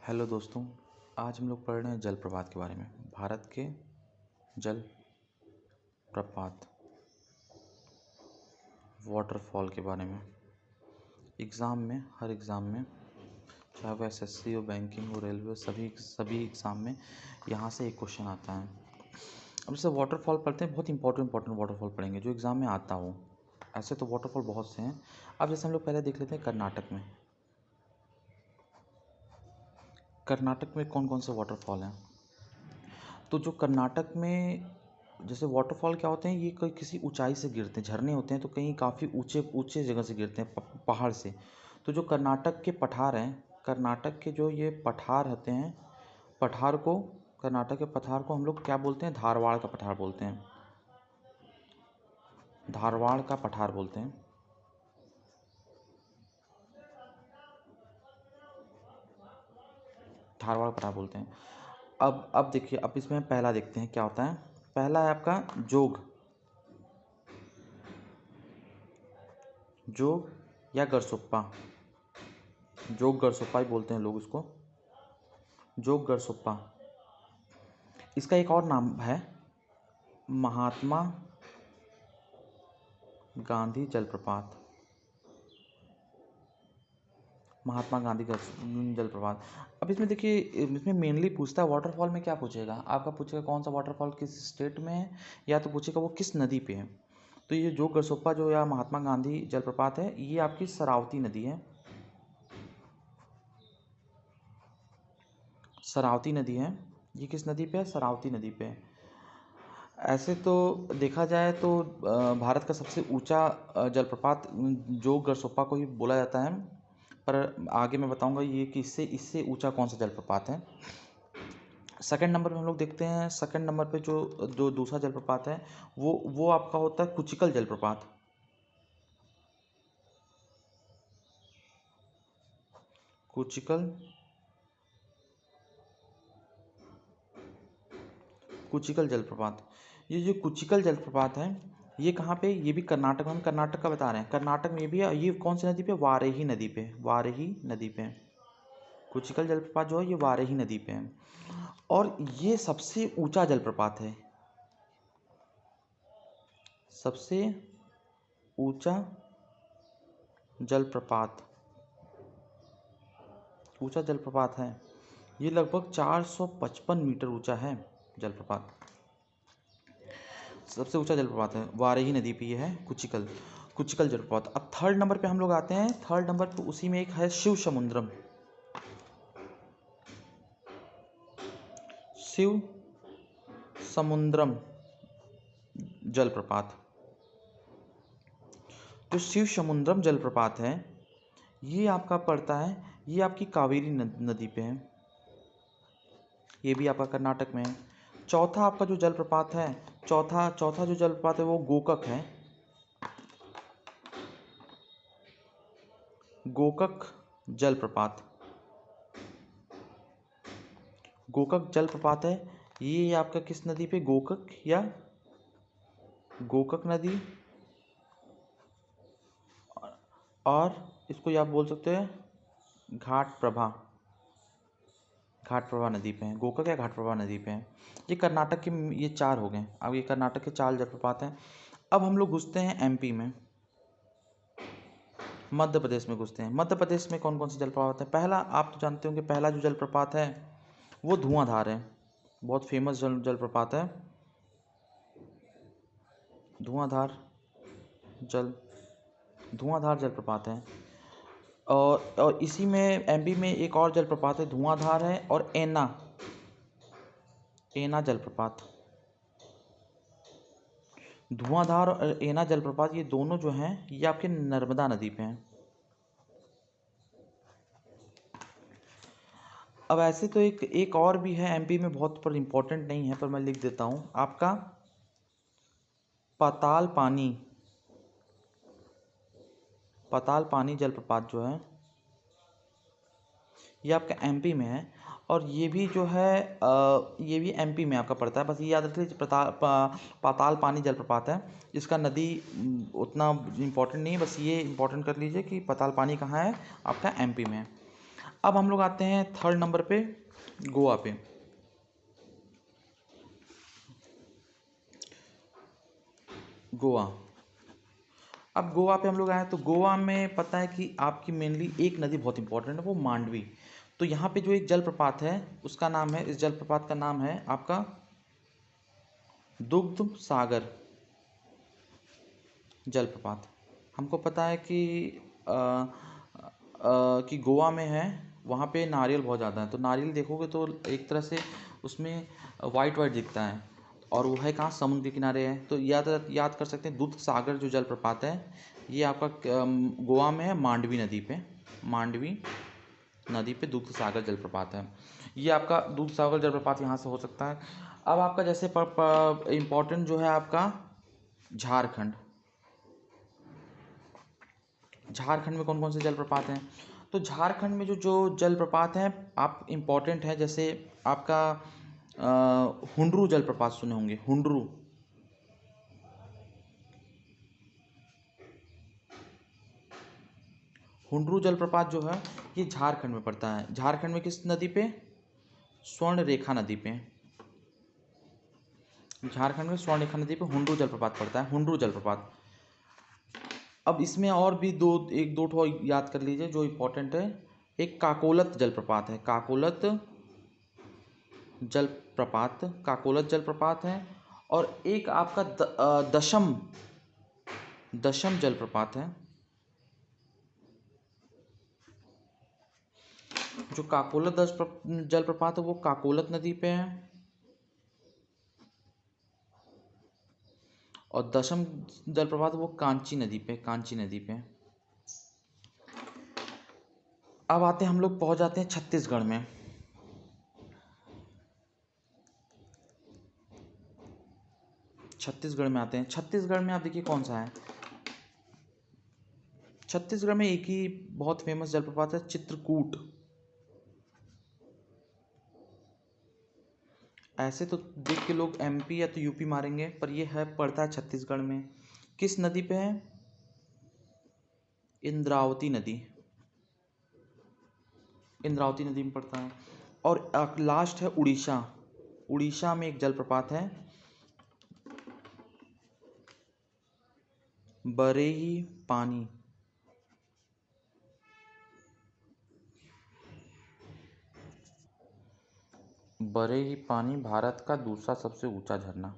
Hello दोस्तों। आज हम लोग पढ़ रहे हैं जलप्रपात के बारे में। भारत के जल प्रपात, वाटरफॉल के बारे में। एग्ज़ाम में, हर एग्ज़ाम में, चाहे वो एसएससी हो, बैंकिंग हो, रेलवे हो, सभी एग्ज़ाम में यहाँ से एक क्वेश्चन आता है। अब जैसे वाटरफॉल पढ़ते हैं, बहुत इंपॉर्टेंट वाटरफॉल पढ़ेंगे जो एग्ज़ाम में आता हो। ऐसे तो वाटरफॉल बहुत से हैं। अब जैसे हम लोग पहले देख लेते हैं कर्नाटक में कौन कौन से वाटरफॉल हैं। तो जो कर्नाटक में जैसे वाटरफॉल क्या होते हैं, ये कोई किसी ऊंचाई से गिरते हैं, झरने होते हैं तो कहीं काफ़ी ऊंचे ऊंचे जगह से गिरते हैं, पहाड़ से। तो जो कर्नाटक के पठार हैं, कर्नाटक के जो ये पठार होते हैं, कर्नाटक के पठार को हम लोग क्या बोलते हैं? धारवाड़ का पठार बोलते हैं। धारवाड़ का पठार बोलते हैं। धारवाड़ पठार बोलते हैं। अब देखिए, अब इसमें पहला देखते हैं क्या होता है। पहला है आपका जोग या गरसुप्पा। जोग गरसुप्पा ही बोलते हैं लोग इसको, जोग गरसुप्पा। इसका एक और नाम है महात्मा गांधी जलप्रपात। महात्मा गांधी जलप्रपात। अब इसमें देखिए, इसमें मेनली पूछता है वाटरफॉल में क्या पूछेगा, आपका पूछेगा कौन सा वाटरफॉल किस स्टेट में है, या तो पूछेगा वो किस नदी पे है। तो ये जोग गरसुप्पा जो या महात्मा गांधी जलप्रपात है, ये आपकी शरावती नदी है। शरावती नदी है। ये किस नदी पे है? शरावती नदी पे है। ऐसे तो देखा जाए तो भारत का सबसे ऊंचा जलप्रपात जोग गरसुप्पा को ही बोला जाता है, पर आगे मैं बताऊंगा ये कि इससे ऊंचा कौन सा जलप्रपात है। सेकंड नंबर पे हम लोग देखते हैं, सेकंड नंबर पे जो जो दूसरा जलप्रपात है वो आपका होता है कुचिकल जलप्रपात। कुचिकल जलप्रपात। ये जो कुचिकल जलप्रपात है, ये कहाँ पे? ये भी कर्नाटक में, हम कर्नाटक का बता रहे हैं। कर्नाटक में भी है। ये कौन सी नदी पे? वारेही नदी पे। वारेही नदी पे कुचिकल जलप्रपात जो है, ये वारेही नदी पे है। और ये सबसे ऊंचा जलप्रपात है। सबसे ऊंचा जलप्रपात है। ये लगभग 455 मीटर ऊंचा है जलप्रपात। सबसे ऊंचा जलप्रपात है, वाराही नदी पे ये है कुचिकल जलप्रपात। अब थर्ड नंबर पे हम लोग आते हैं। थर्ड नंबर पे उसी में एक है शिव समुद्रम जलप्रपात। जो शिव समुद्रम जलप्रपात है, ये आपका पड़ता है, ये आपकी कावेरी नदी पे है। ये भी आपका कर्नाटक में है। चौथा आपका जो जलप्रपात है, चौथा जो जलप्रपात है वो गोकक है। गोकक जलप्रपात है। ये आपका किस नदी पे? गोकक नदी, और इसको आप बोल सकते हैं घाटप्रभा नदी पे है। गोकक या घाटप्रभा नदी पे है। ये कर्नाटक के, ये चार हो गए। अब ये कर्नाटक के 4 जलप्रपात हैं। अब हम लोग घुसते हैं एमपी में, मध्य प्रदेश में घुसते हैं। मध्य प्रदेश में कौन कौन से जलप्रपात हैं? पहला आप तो जानते होंगे, पहला जो जलप्रपात है वो धुआंधार है। बहुत फेमस जलप्रपात है धुआंधार जलप्रपात है। और इसी में एमपी में एक और जलप्रपात है, धुआंधार है, और एना जलप्रपात। धुआंधार और एना जलप्रपात, ये दोनों जो हैं, ये आपके नर्मदा नदी पे हैं। अब ऐसे तो एक और भी है एमपी में, बहुत पर इम्पोर्टेंट नहीं है, पर मैं लिख देता हूँ आपका पाताल पानी जलप्रपात जो है, ये आपका एमपी में है। और ये भी जो है ये भी एमपी में आपका पड़ता है। बस ये याद रख लीजिए, पाताल पानी जलप्रपात है। इसका नदी उतना इम्पोर्टेंट नहीं है, बस ये इम्पोर्टेंट कर लीजिए कि पाताल पानी कहाँ है, आपका एमपी में है। अब हम लोग आते हैं थर्ड नंबर पे, गोवा पे। गोवा। अब गोवा पे हम लोग आए तो गोवा में पता है कि आपकी मेनली एक नदी बहुत इंपॉर्टेंट है, वो मांडवी। तो यहाँ पे जो एक जलप्रपात है उसका नाम है, इस जलप्रपात का नाम है आपका दुग्ध सागर जलप्रपात। हमको पता है कि कि गोवा में है, वहाँ पे नारियल बहुत ज़्यादा है। तो नारियल देखोगे तो एक तरह से उसमें वाइट वाइट दिखता है, और वो है कहाँ, समुद्र के किनारे है। तो याद कर सकते हैं, दूध सागर जो जलप्रपात है ये आपका गोवा में है, मांडवी नदी पे। मांडवी नदी पे दूध सागर जलप्रपात है। ये आपका दूध सागर जलप्रपात यहाँ से हो सकता है। अब आपका जैसे इम्पोर्टेंट जो है आपका झारखंड। झारखंड में कौन कौन से जलप्रपात हैं? तो झारखंड में जो जो जलप्रपात हैं आप इम्पोर्टेंट है, जैसे आपका हुंडरू जलप्रपात सुने होंगे, हुंडरू। हुंडरू जलप्रपात जो है ये झारखंड में पड़ता है। झारखंड में किस नदी पे? स्वर्ण रेखा नदी पे। झारखंड में स्वर्ण रेखा नदी पे हुंडरू जलप्रपात पड़ता है, हुंडरू जलप्रपात। अब इसमें और भी एक दो ठो याद कर लीजिए जो इम्पोर्टेंट है। एक काकोलत जलप्रपात है, काकोलत जलप्रपात, काकोलत जलप्रपात है। और एक आपका दशम दशम जलप्रपात है। जो काकोलत जलप्रपात है वो काकोलत नदी पे है, और दशम जलप्रपात वो कांची नदी पे, कांची नदी पे। अब आते हैं, हम लोग पहुंच जाते हैं छत्तीसगढ़ में। छत्तीसगढ़ में आते हैं। छत्तीसगढ़ में आप देखिए कौन सा है। छत्तीसगढ़ में एक ही बहुत फेमस जलप्रपात है, चित्रकूट। ऐसे तो देख के लोग एमपी या तो यूपी मारेंगे, पर ये है, पड़ता है छत्तीसगढ़ में। किस नदी पे है? इंद्रावती नदी, इंद्रावती नदी में पड़ता है। और लास्ट है उड़ीसा। उड़ीसा में एक जलप्रपात है, बरेही पानी। बरेही पानी भारत का दूसरा सबसे ऊंचा झरना।